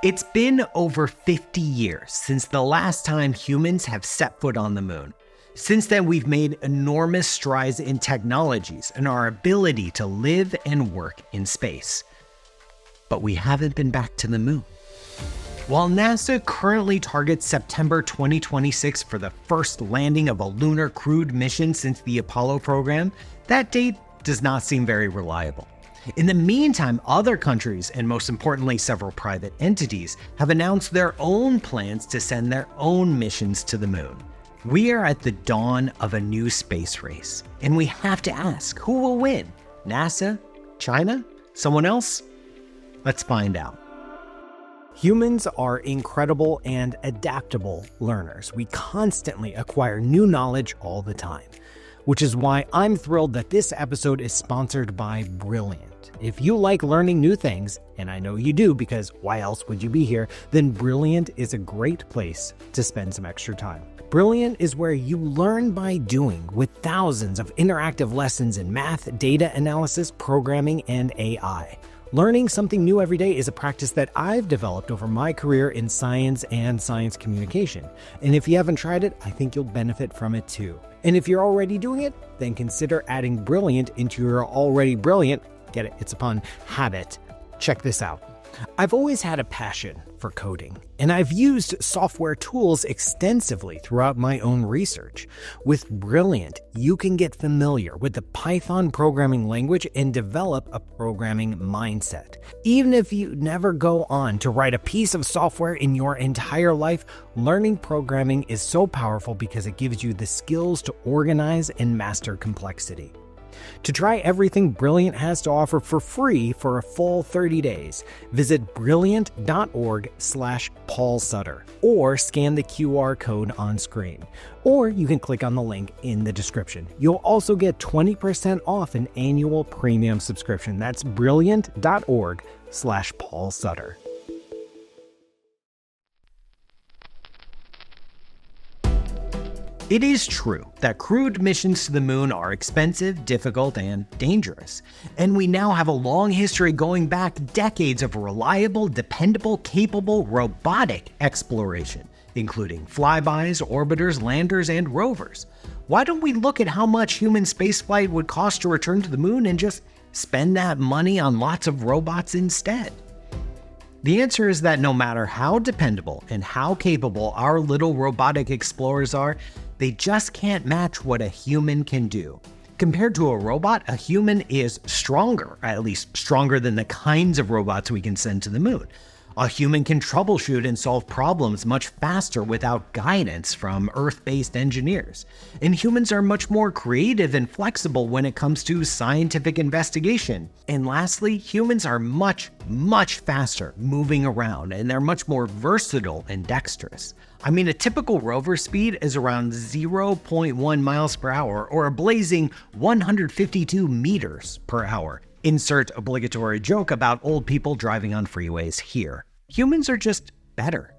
It's been over 50 years since the last time humans have set foot on the moon. Since then, we've made enormous strides in technologies and our ability to live and work in space. But we haven't been back to the moon. While NASA currently targets September 2026 for the first landing of a lunar crewed mission since the Apollo program, that date does not seem very reliable. In the meantime, other countries, and most importantly several private entities, have announced their own plans to send their own missions to the moon. We are at the dawn of a new space race, and we have to ask, who will win? NASA? China? Someone else? Let's find out. Humans are incredible and adaptable learners. We constantly acquire new knowledge all the time, which is why I'm thrilled that this episode is sponsored by Brilliant. If you like learning new things, and I know you do because why else would you be here, then Brilliant is a great place to spend some extra time. Brilliant is where you learn by doing, with thousands of interactive lessons in math, data analysis, programming, and AI. Learning something new every day is a practice that I've developed over my career in science and science communication. And if you haven't tried it, I think you'll benefit from it too. And if you're already doing it, then consider adding Brilliant into your already brilliant, get it, it's upon habit. Check this out. I've always had a passion for coding, and I've used software tools extensively throughout my own research. With Brilliant, you can get familiar with the Python programming language and develop a programming mindset. Even if you never go on to write a piece of software in your entire life, learning programming is so powerful because it gives you the skills to organize and master complexity. To try everything Brilliant has to offer for free for a full 30 days, visit brilliant.org/Paul Sutter or scan the QR code on screen. Or you can click on the link in the description. You'll also get 20% off an annual premium subscription. That's brilliant.org/Paul Sutter. It is true that crewed missions to the moon are expensive, difficult, and dangerous. And we now have a long history going back decades of reliable, dependable, capable, robotic exploration, including flybys, orbiters, landers, and rovers. Why don't we look at how much human spaceflight would cost to return to the moon and just spend that money on lots of robots instead? The answer is that no matter how dependable and how capable our little robotic explorers are, they just can't match what a human can do. Compared to a robot, a human is stronger, at least stronger than the kinds of robots we can send to the moon. A human can troubleshoot and solve problems much faster without guidance from Earth-based engineers. And humans are much more creative and flexible when it comes to scientific investigation. And lastly, humans are much faster moving around, and they're much more versatile and dexterous. I mean, a typical rover speed is around 0.1 miles per hour, or a blazing 152 meters per hour. Insert obligatory joke about old people driving on freeways here. Humans are just better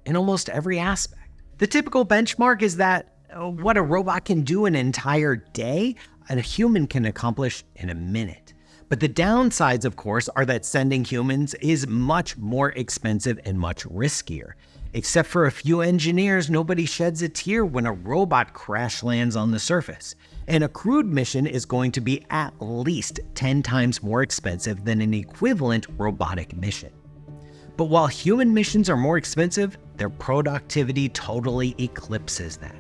in almost every aspect. The typical benchmark is that what a robot can do in an entire day, a human can accomplish in a minute. But the downsides, of course, are that sending humans is much more expensive and much riskier. Except for a few engineers, nobody sheds a tear when a robot crash lands on the surface. And a crewed mission is going to be at least 10 times more expensive than an equivalent robotic mission. But while human missions are more expensive, their productivity totally eclipses that.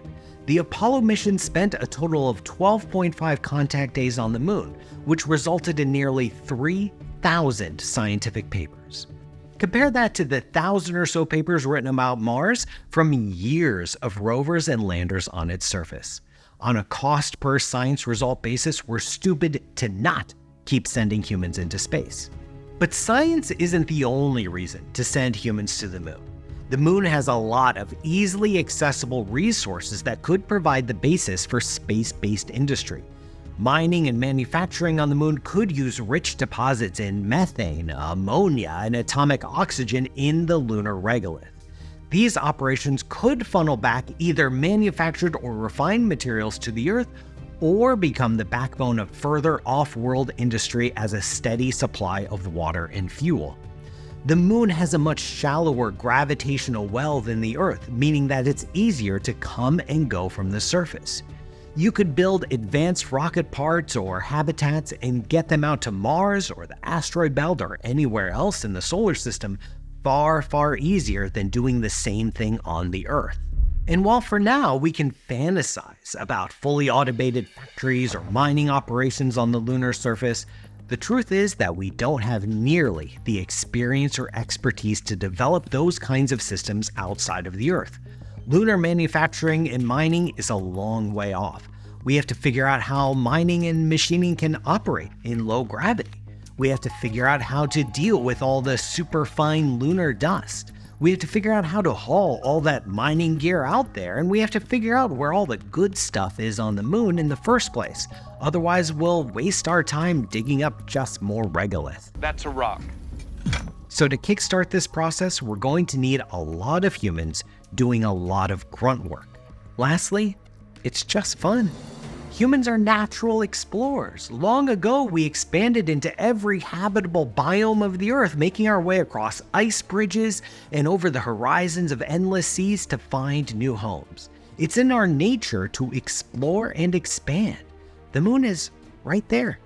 The Apollo mission spent a total of 12.5 contact days on the moon, which resulted in nearly 3,000 scientific papers. Compare that to the 1,000 or so papers written about Mars from years of rovers and landers on its surface. On a cost per science result basis, we're stupid to not keep sending humans into space. But science isn't the only reason to send humans to the moon. The moon has a lot of easily accessible resources that could provide the basis for space-based industry. Mining and manufacturing on the moon could use rich deposits in methane, ammonia, and atomic oxygen in the lunar regolith. These operations could funnel back either manufactured or refined materials to the Earth, or become the backbone of further off-world industry as a steady supply of water and fuel. The moon has a much shallower gravitational well than the Earth, meaning that it's easier to come and go from the surface. You could build advanced rocket parts or habitats and get them out to Mars or the asteroid belt or anywhere else in the solar system far, far easier than doing the same thing on the Earth. And while for now we can fantasize about fully automated factories or mining operations on the lunar surface, the truth is that we don't have nearly the experience or expertise to develop those kinds of systems outside of the Earth. Lunar manufacturing and mining is a long way off. We have to figure out how mining and machining can operate in low gravity. We have to figure out how to deal with all the superfine lunar dust. We have to figure out how to haul all that mining gear out there, and we have to figure out where all the good stuff is on the moon in the first place. Otherwise, we'll waste our time digging up just more regolith. That's a rock. So to kickstart this process, we're going to need a lot of humans doing a lot of grunt work. Lastly, it's just fun. Humans are natural explorers. Long ago, we expanded into every habitable biome of the Earth, making our way across ice bridges and over the horizons of endless seas to find new homes. It's in our nature to explore and expand. The moon is right there,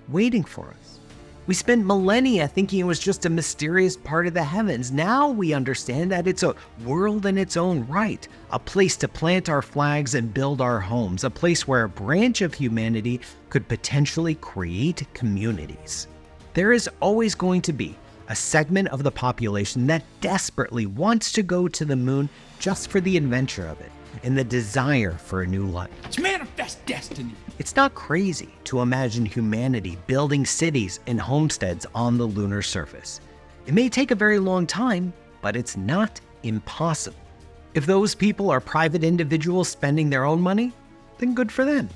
waiting for us. We spent millennia thinking it was just a mysterious part of the heavens. Now we understand that it's a world in its own right, a place to plant our flags and build our homes, a place where a branch of humanity could potentially create communities. There is always going to be a segment of the population that desperately wants to go to the moon just for the adventure of it and the desire for a new life. It's manifest destiny. It's not crazy to imagine humanity building cities and homesteads on the lunar surface. It may take a very long time, but it's not impossible. If those people are private individuals spending their own money, then good for them.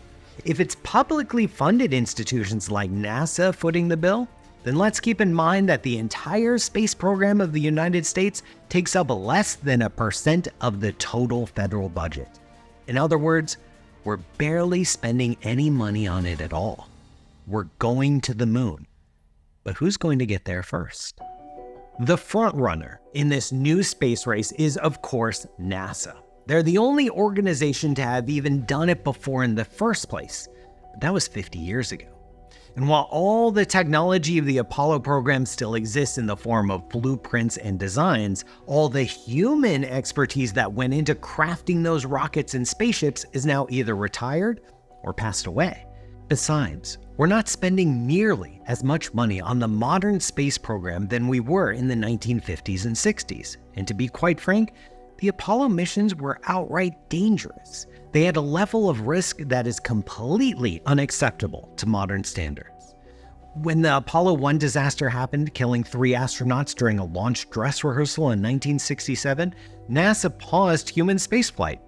If it's publicly funded institutions like NASA footing the bill, then let's keep in mind that the entire space program of the United States takes up less than 1% of the total federal budget. In other words, we're barely spending any money on it at all. We're going to the moon. But who's going to get there first? The frontrunner in this new space race is, of course, NASA. They're the only organization to have even done it before in the first place. But that was 50 years ago. And while all the technology of the Apollo program still exists in the form of blueprints and designs, all the human expertise that went into crafting those rockets and spaceships is now either retired or passed away. Besides, we're not spending nearly as much money on the modern space program than we were in the 1950s and 60s. And to be quite frank, the Apollo missions were outright dangerous. They had a level of risk that is completely unacceptable to modern standards. When the Apollo 1 disaster happened, killing 3 astronauts during a launch dress rehearsal in 1967, NASA paused human spaceflight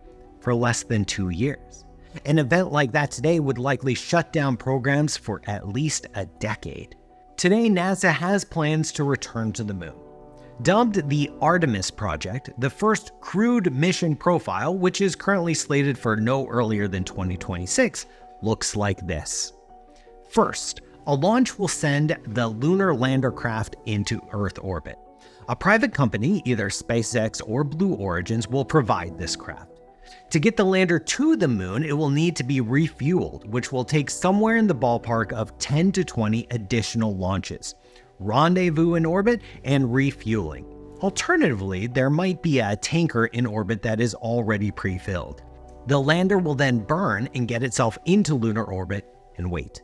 for less than 2 years. An event like that today would likely shut down programs for at least a decade. Today, NASA has plans to return to the moon. Dubbed the Artemis project, the first crewed mission profile, which is currently slated for no earlier than 2026, looks like this. First, a launch will send the lunar lander craft into Earth orbit. A private company, either SpaceX or Blue Origins, will provide this craft. To get the lander to the moon, it will need to be refueled, which will take somewhere in the ballpark of 10 to 20 additional launches. Rendezvous in orbit, and refueling. Alternatively, there might be a tanker in orbit that is already pre-filled. The lander will then burn and get itself into lunar orbit and wait.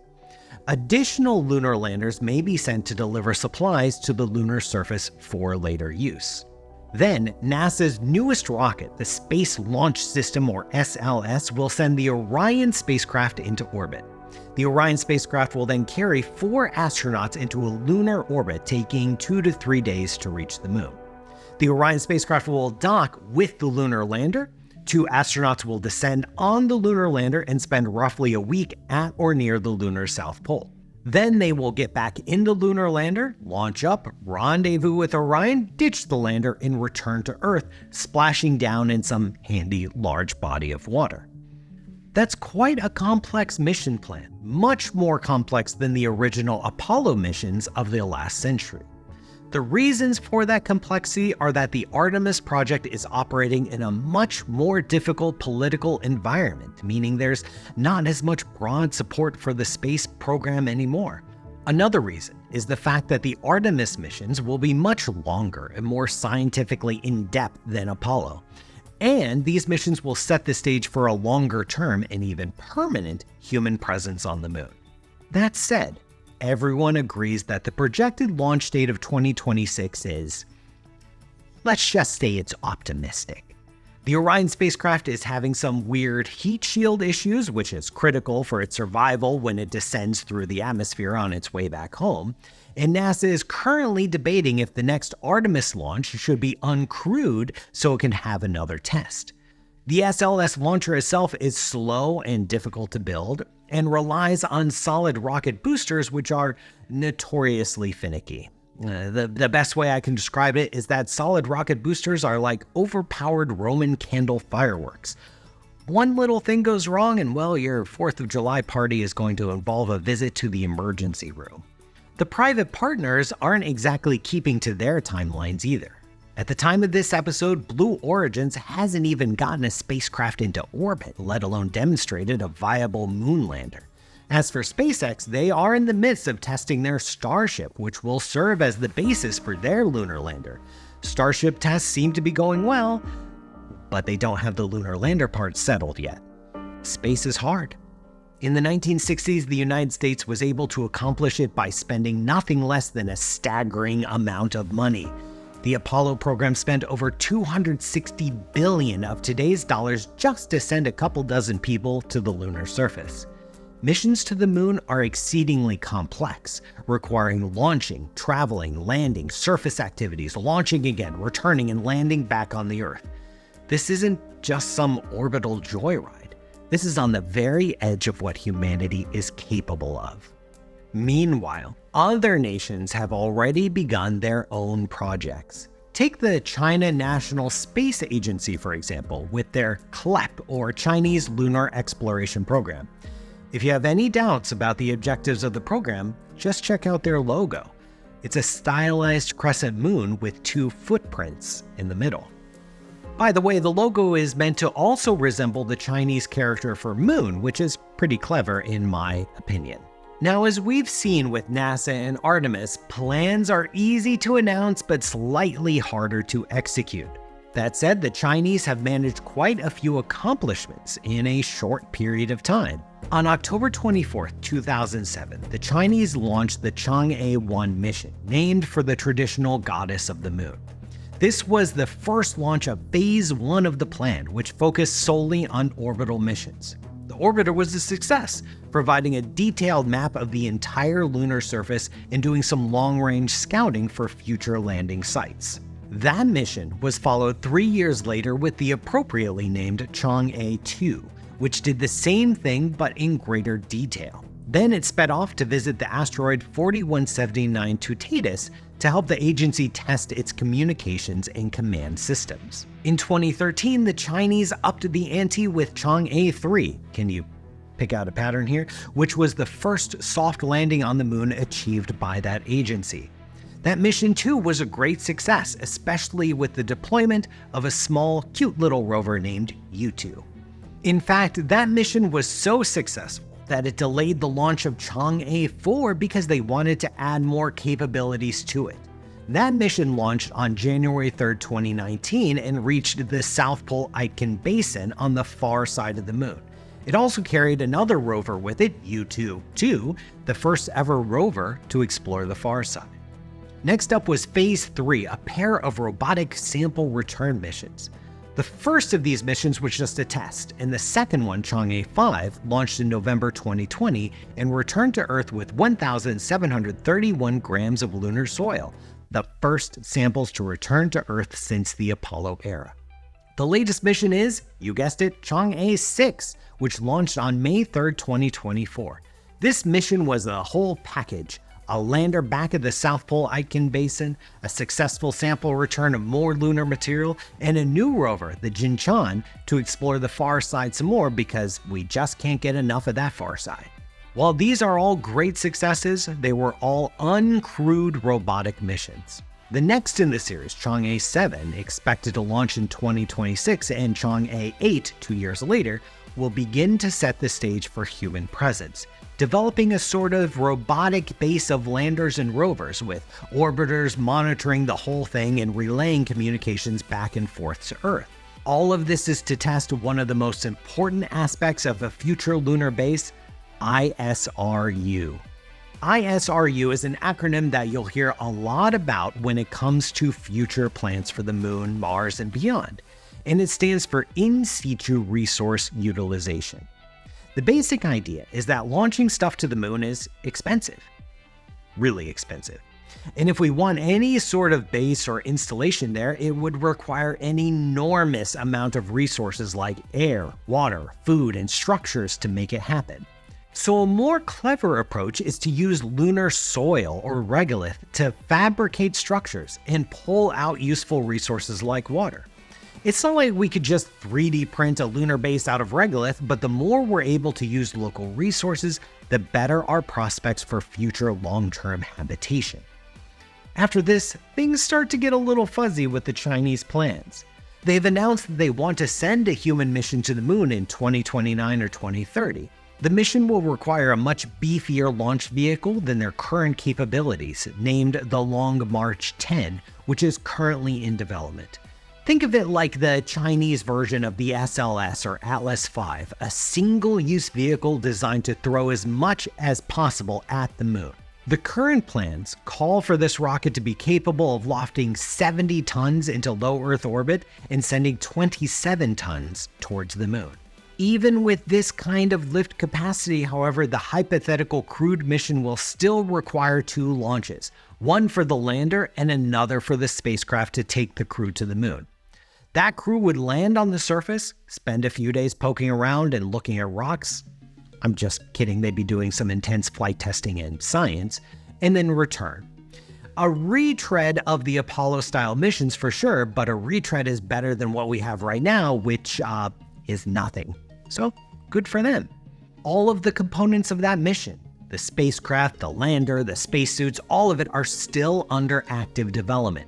Additional lunar landers may be sent to deliver supplies to the lunar surface for later use. Then, NASA's newest rocket, the Space Launch System or SLS, will send the Orion spacecraft into orbit. The Orion spacecraft will then carry 4 astronauts into a lunar orbit, taking 2 to 3 days to reach the moon. The Orion spacecraft will dock with the lunar lander. 2 astronauts will descend on the lunar lander and spend roughly a week at or near the lunar South Pole. Then they will get back in the lunar lander, launch up, rendezvous with Orion, ditch the lander, and return to Earth, splashing down in some handy large body of water. That's quite a complex mission plan, much more complex than the original Apollo missions of the last century. The reasons for that complexity are that the Artemis project is operating in a much more difficult political environment, meaning there's not as much broad support for the space program anymore. Another reason is the fact that the Artemis missions will be much longer and more scientifically in-depth than Apollo. And these missions will set the stage for a longer-term and even permanent human presence on the moon. That said, everyone agrees that the projected launch date of 2026 is, let's just say it's optimistic. The Orion spacecraft is having some weird heat shield issues, which is critical for its survival when it descends through the atmosphere on its way back home, and NASA is currently debating if the next Artemis launch should be uncrewed so it can have another test. The SLS launcher itself is slow and difficult to build, and relies on solid rocket boosters, which are notoriously finicky. The best way I can describe it is that solid rocket boosters are like overpowered Roman candle fireworks. One little thing goes wrong and well, your 4th of July party is going to involve a visit to the emergency room. The private partners aren't exactly keeping to their timelines either. At the time of this episode, Blue Origins hasn't even gotten a spacecraft into orbit, let alone demonstrated a viable moon lander. As for SpaceX, they are in the midst of testing their Starship, which will serve as the basis for their lunar lander. Starship tests seem to be going well, but they don't have the lunar lander part settled yet. Space is hard. In the 1960s, the United States was able to accomplish it by spending nothing less than a staggering amount of money. The Apollo program spent over $260 billion of today's dollars just to send a couple dozen people to the lunar surface. Missions to the moon are exceedingly complex, requiring launching, traveling, landing, surface activities, launching again, returning and landing back on the Earth. This isn't just some orbital joyride. This is on the very edge of what humanity is capable of. Meanwhile, other nations have already begun their own projects. Take the China National Space Agency, for example, with their CLEP, or Chinese Lunar Exploration Program. If you have any doubts about the objectives of the program, just check out their logo. It's a stylized crescent moon with 2 footprints in the middle. By the way, the logo is meant to also resemble the Chinese character for moon, which is pretty clever in my opinion. Now, as we've seen with NASA and Artemis, plans are easy to announce but slightly harder to execute. That said, the Chinese have managed quite a few accomplishments in a short period of time. On October 24, 2007, the Chinese launched the Chang'e-1 mission, named for the traditional goddess of the moon. This was the first launch of Phase 1 of the plan, which focused solely on orbital missions. The orbiter was a success, providing a detailed map of the entire lunar surface and doing some long-range scouting for future landing sites. That mission was followed 3 years later with the appropriately named Chang'e-2, which did the same thing but in greater detail. Then it sped off to visit the asteroid 4179 Tutatis to help the agency test its communications and command systems. In 2013, the Chinese upped the ante with Chang'e-3. Can you pick out a pattern here? Which was the first soft landing on the moon achieved by that agency. That mission too was a great success, especially with the deployment of a small, cute little rover named U2. In fact, that mission was so successful that it delayed the launch of Chang'e-4 because they wanted to add more capabilities to it. That mission launched on January 3, 2019 and reached the South Pole Aitken Basin on the far side of the moon. It also carried another rover with it, U2-2, the first ever rover to explore the far side. Next up was Phase 3, a pair of robotic sample return missions. The first of these missions was just a test, and the second one, Chang'e-5, launched in November 2020 and returned to Earth with 1,731 grams of lunar soil, the first samples to return to Earth since the Apollo era. The latest mission is, you guessed it, Chang'e-6, which launched on May 3, 2024. This mission was a whole package. A lander back at the South Pole Aitken Basin, a successful sample return of more lunar material, and a new rover, the Jinchan, to explore the far side some more because we just can't get enough of that far side. While these are all great successes, they were all uncrewed robotic missions. The next in the series, Chang'e 7, expected to launch in 2026, and Chang'e 8, 2 years later, will begin to set the stage for human presence, developing a sort of robotic base of landers and rovers, with orbiters monitoring the whole thing and relaying communications back and forth to Earth. All of this is to test one of the most important aspects of a future lunar base, ISRU. ISRU is an acronym that you'll hear a lot about when it comes to future plans for the Moon, Mars, and beyond, and it stands for In Situ Resource Utilization. The basic idea is that launching stuff to the Moon is expensive, really expensive. And if we want any sort of base or installation there, it would require an enormous amount of resources like air, water, food, and structures to make it happen. So a more clever approach is to use lunar soil or regolith to fabricate structures and pull out useful resources like water. It's not like we could just 3D print a lunar base out of regolith, but the more we're able to use local resources, the better our prospects for future long-term habitation. After this, things start to get a little fuzzy with the Chinese plans. They've announced that they want to send a human mission to the Moon in 2029 or 2030. The mission will require a much beefier launch vehicle than their current capabilities, named the Long March 10, which is currently in development. Think of it like the Chinese version of the SLS or Atlas V, a single-use vehicle designed to throw as much as possible at the Moon. The current plans call for this rocket to be capable of lofting 70 tons into low Earth orbit and sending 27 tons towards the Moon. Even with this kind of lift capacity, however, the hypothetical crewed mission will still require 2 launches, one for the lander and another for the spacecraft to take the crew to the Moon. That crew would land on the surface, spend a few days poking around and looking at rocks. I'm just kidding, they'd be doing some intense flight testing and science, and then return. A retread of the Apollo-style missions for sure, but a retread is better than what we have right now, which is nothing. So, good for them. All of the components of that mission, the spacecraft, the lander, the spacesuits, all of it are still under active development.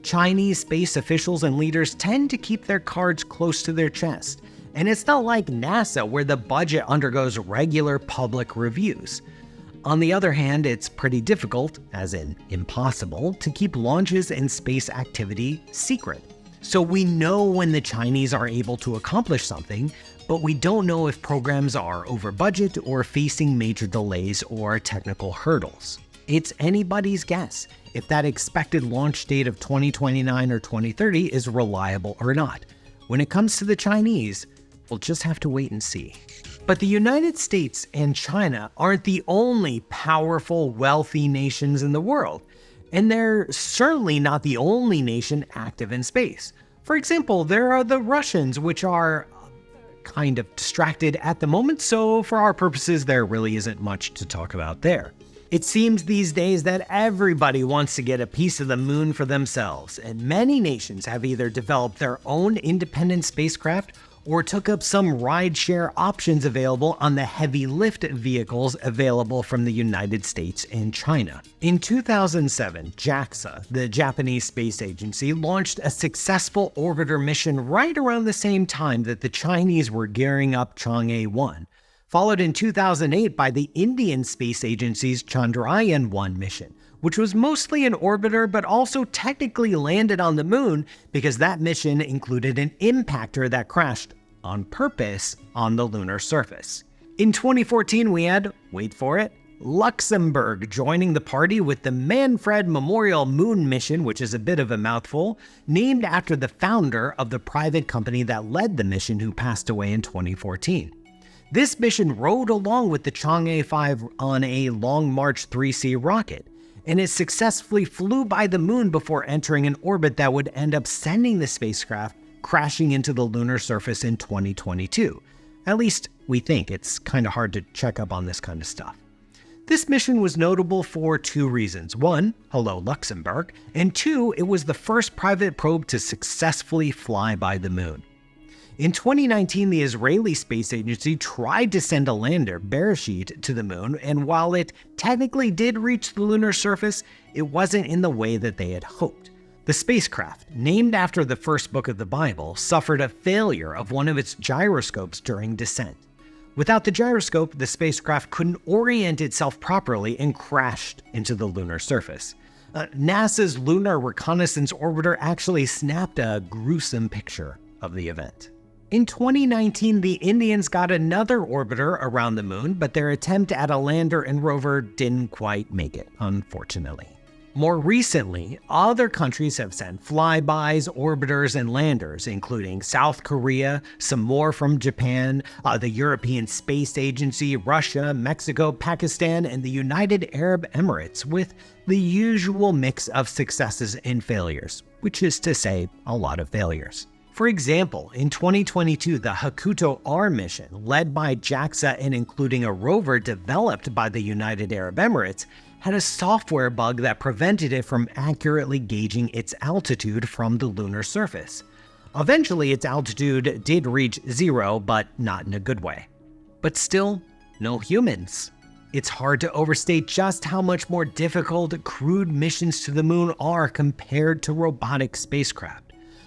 Chinese space officials and leaders tend to keep their cards close to their chest. And it's not like NASA, where the budget undergoes regular public reviews. On the other hand, it's pretty difficult, as in impossible, to keep launches and space activity secret. So we know when the Chinese are able to accomplish something, but we don't know if programs are over budget or facing major delays or technical hurdles. It's anybody's guess if that expected launch date of 2029 or 2030 is reliable or not. When it comes to the Chinese, we'll just have to wait and see. But the United States and China aren't the only powerful, wealthy nations in the world, and they're certainly not the only nation active in space. For example, there are the Russians, which are kind of distracted at the moment, so for our purposes, there really isn't much to talk about there. It seems these days that everybody wants to get a piece of the Moon for themselves, and many nations have either developed their own independent spacecraft or took up some rideshare options available on the heavy lift vehicles available from the United States and China. In 2007, JAXA, the Japanese space agency, launched a successful orbiter mission right around the same time that the Chinese were gearing up Chang'e 1, followed in 2008 by the Indian Space Agency's Chandrayaan-1 mission, which was mostly an orbiter but also technically landed on the Moon because that mission included an impactor that crashed on purpose on the lunar surface. In 2014, we had, wait for it, Luxembourg joining the party with the Manfred Memorial Moon mission, which is a bit of a mouthful, named after the founder of the private company that led the mission, who passed away in 2014. This mission rode along with the Chang'e 5 on a Long March 3C rocket, and it successfully flew by the Moon before entering an orbit that would end up sending the spacecraft crashing into the lunar surface in 2022. At least we think. It's kind of hard to check up on this kind of stuff. This mission was notable for 2 reasons. 1, hello Luxembourg, and 2, it was the first private probe to successfully fly by the Moon. In 2019, the Israeli Space Agency tried to send a lander, Bereshit, to the moon, and while it technically did reach the lunar surface, it wasn't in the way that they had hoped. The spacecraft, named after the first book of the Bible, suffered a failure of one of its gyroscopes during descent. Without the gyroscope, the spacecraft couldn't orient itself properly and crashed into the lunar surface. NASA's Lunar Reconnaissance Orbiter actually snapped a gruesome picture of the event. In 2019, the Indians got another orbiter around the moon, but their attempt at a lander and rover didn't quite make it, unfortunately. More recently, other countries have sent flybys, orbiters, and landers, including South Korea, some more from Japan, the European Space Agency, Russia, Mexico, Pakistan, and the United Arab Emirates, with the usual mix of successes and failures, which is to say, a lot of failures. For example, in 2022, the Hakuto-R mission, led by JAXA and including a rover developed by the United Arab Emirates, had a software bug that prevented it from accurately gauging its altitude from the lunar surface. Eventually, its altitude did reach 0, but not in a good way. But still, no humans. It's hard to overstate just how much more difficult crewed missions to the moon are compared to robotic spacecraft.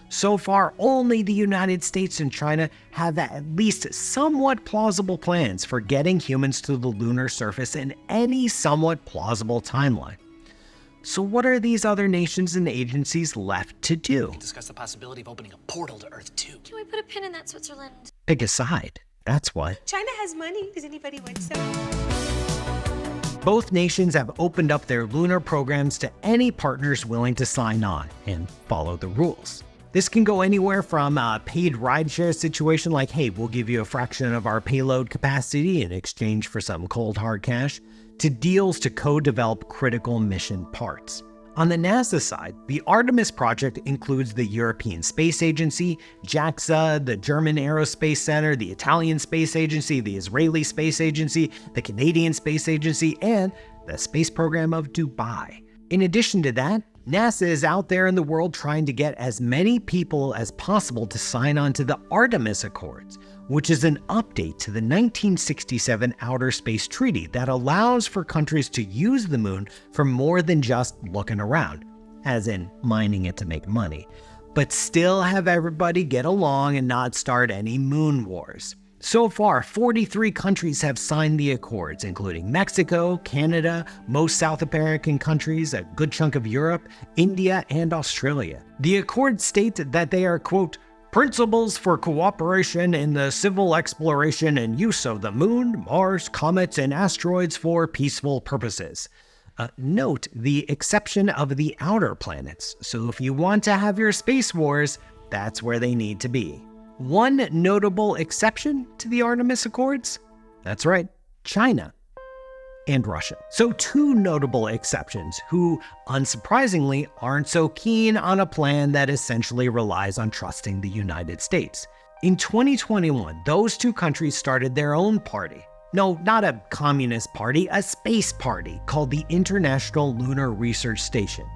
So far, only the United States and China have at least somewhat plausible plans for getting humans to the lunar surface in any somewhat plausible timeline. So what are these other nations and agencies left to do? Discuss the possibility of opening a portal to Earth too. Can we put a pin in that, Switzerland? Pick a side, that's what. China has money. Does anybody want some? Both nations have opened up their lunar programs to any partners willing to sign on and follow the rules. This can go anywhere from a paid rideshare situation like, hey, we'll give you a fraction of our payload capacity in exchange for some cold hard cash, to deals to co-develop critical mission parts. On the NASA side, the Artemis project includes the European Space Agency, JAXA, the German Aerospace Center, the Italian Space Agency, the Israeli Space Agency, the Canadian Space Agency, and the space program of Dubai. In addition to that, NASA is out there in the world trying to get as many people as possible to sign on to the Artemis Accords, which is an update to the 1967 Outer Space Treaty that allows for countries to use the moon for more than just looking around, as in mining it to make money, but still have everybody get along and not start any moon wars. So far, 43 countries have signed the accords, including Mexico, Canada, most South American countries, a good chunk of Europe, India, and Australia. The accords state that they are, quote, principles for cooperation in the civil exploration and use of the moon, Mars, comets, and asteroids for peaceful purposes. Note the exception of the outer planets, so if you want to have your space wars, that's where they need to be. One notable exception to the Artemis Accords? That's right, China and Russia. So two notable exceptions who, unsurprisingly, aren't so keen on a plan that essentially relies on trusting the United States. In 2021, those two countries started their own party. No, not a communist party, a space party called the International Lunar Research Station,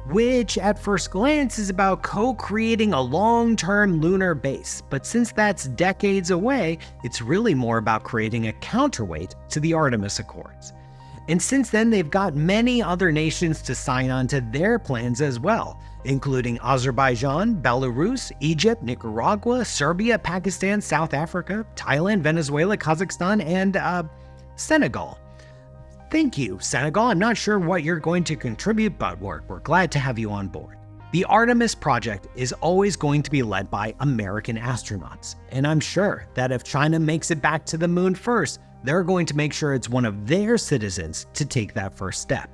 which at first glance is about co-creating a long-term lunar base. But since that's decades away, it's really more about creating a counterweight to the Artemis Accords. And since then, they've got many other nations to sign on to their plans as well, including Azerbaijan, Belarus, Egypt, Nicaragua, Serbia, Pakistan, South Africa, Thailand, Venezuela, Kazakhstan, and Senegal. Thank you, Senegal. I'm not sure what you're going to contribute, but we're glad to have you on board. The Artemis project is always going to be led by American astronauts, and I'm sure that if China makes it back to the moon first, they're going to make sure it's one of their citizens to take that first step.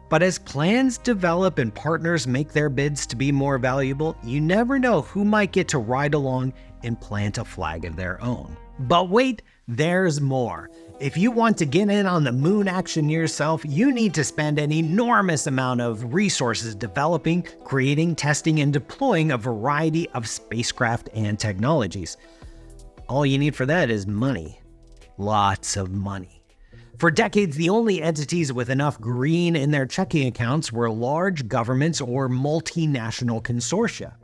But as plans develop and partners make their bids to be more valuable, you never know who might get to ride along and plant a flag of their own. But wait, there's more. If you want to get in on the moon action yourself, you need to spend an enormous amount of resources developing, creating, testing, and deploying a variety of spacecraft and technologies. All you need for that is money. Lots of money. For decades, the only entities with enough green in their checking accounts were large governments or multinational consortia.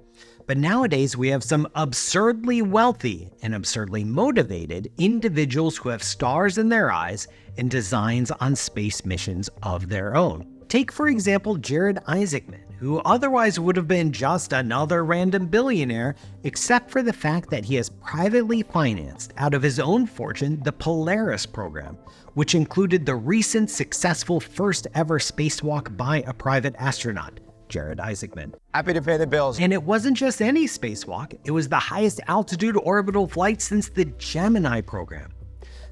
But nowadays, we have some absurdly wealthy and absurdly motivated individuals who have stars in their eyes and designs on space missions of their own. Take, for example, Jared Isaacman, who otherwise would have been just another random billionaire, except for the fact that he has privately financed, out of his own fortune, the Polaris program, which included the recent successful first ever spacewalk by a private astronaut, Jared Isaacman. Happy to pay the bills. And it wasn't just any spacewalk, it was the highest altitude orbital flight since the Gemini program.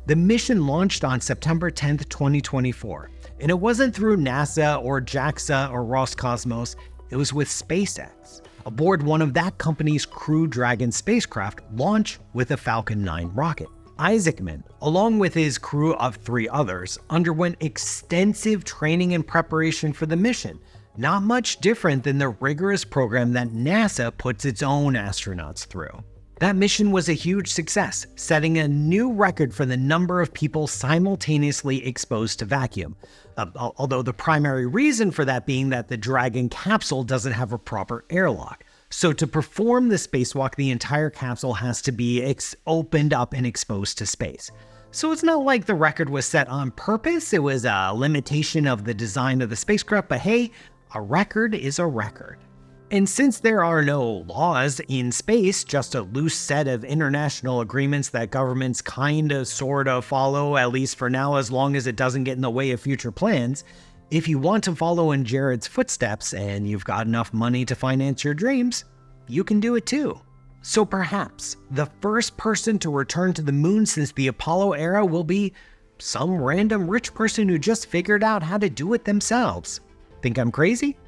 The mission launched on September 10th, 2024, and it wasn't through NASA or JAXA or Roscosmos, it was with SpaceX, aboard one of that company's Crew Dragon spacecraft launched with a Falcon 9 rocket. Isaacman, along with his crew of 3 others, underwent extensive training and preparation for the mission, not much different than the rigorous program that NASA puts its own astronauts through. That mission was a huge success, setting a new record for the number of people simultaneously exposed to vacuum, although the primary reason for that being that the Dragon capsule doesn't have a proper airlock. So to perform the spacewalk, the entire capsule has to be opened up and exposed to space. So it's not like the record was set on purpose, it was a limitation of the design of the spacecraft, but hey, a record is a record. And since there are no laws in space, just a loose set of international agreements that governments sorta follow, at least for now, as long as it doesn't get in the way of future plans, if you want to follow in Jared's footsteps and you've got enough money to finance your dreams, you can do it too. So perhaps the first person to return to the moon since the Apollo era will be some random rich person who just figured out how to do it themselves. Think I'm crazy?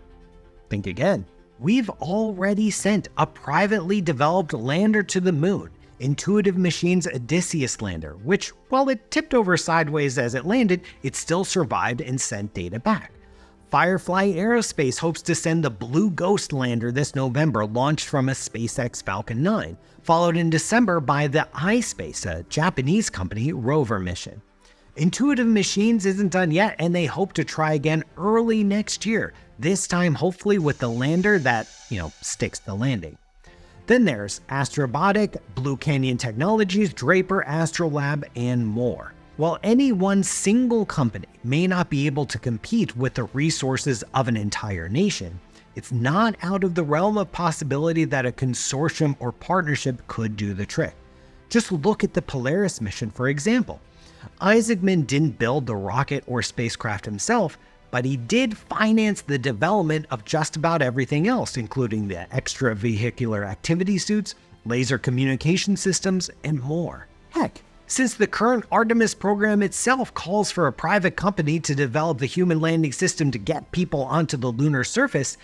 Think again. We've already sent a privately developed lander to the moon, Intuitive Machines' Odysseus lander, which, while it tipped over sideways as it landed, it still survived and sent data back. Firefly Aerospace hopes to send the Blue Ghost lander this November, launched from a SpaceX Falcon 9, followed in December by the iSpace, a Japanese company, rover mission. Intuitive Machines isn't done yet, and they hope to try again early next year, this time hopefully with the lander that, sticks the landing. Then there's Astrobotic, Blue Canyon Technologies, Draper Astrolab, and more. While any one single company may not be able to compete with the resources of an entire nation, it's not out of the realm of possibility that a consortium or partnership could do the trick. Just look at the Polaris mission, for example. Isaacman didn't build the rocket or spacecraft himself, but he did finance the development of just about everything else, including the extravehicular activity suits, laser communication systems, and more. Heck, since the current Artemis program itself calls for a private company to develop the human landing system to get people onto the lunar surface,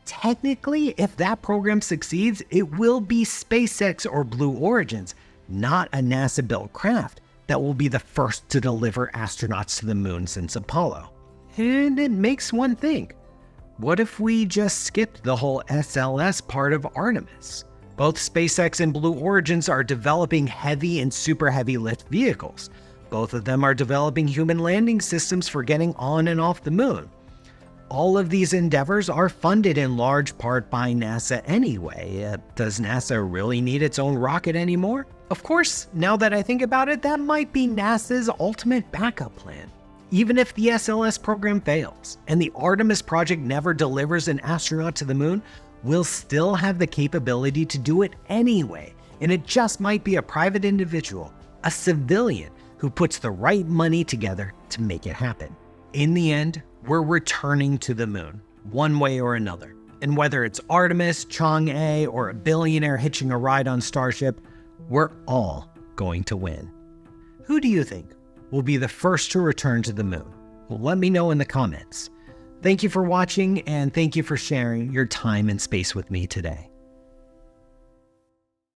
technically, if that program succeeds, it will be SpaceX or Blue Origin's, not a NASA-built craft, that will be the first to deliver astronauts to the moon since Apollo. And it makes one think, what if we just skipped the whole SLS part of Artemis? Both SpaceX and Blue Origins are developing heavy and super heavy lift vehicles. Both of them are developing human landing systems for getting on and off the moon. All of these endeavors are funded in large part by NASA anyway. Does NASA really need its own rocket anymore? Of course, now that I think about it, that might be NASA's ultimate backup plan. Even if the SLS program fails, and the Artemis project never delivers an astronaut to the moon, we'll still have the capability to do it anyway, and it just might be a private individual, a civilian, who puts the right money together to make it happen. In the end, we're returning to the moon, one way or another. And whether it's Artemis, Chang'e, or a billionaire hitching a ride on Starship, we're all going to win. Who do you think will be the first to return to the moon? Well, let me know in the comments. Thank you for watching, and thank you for sharing your time and space with me today.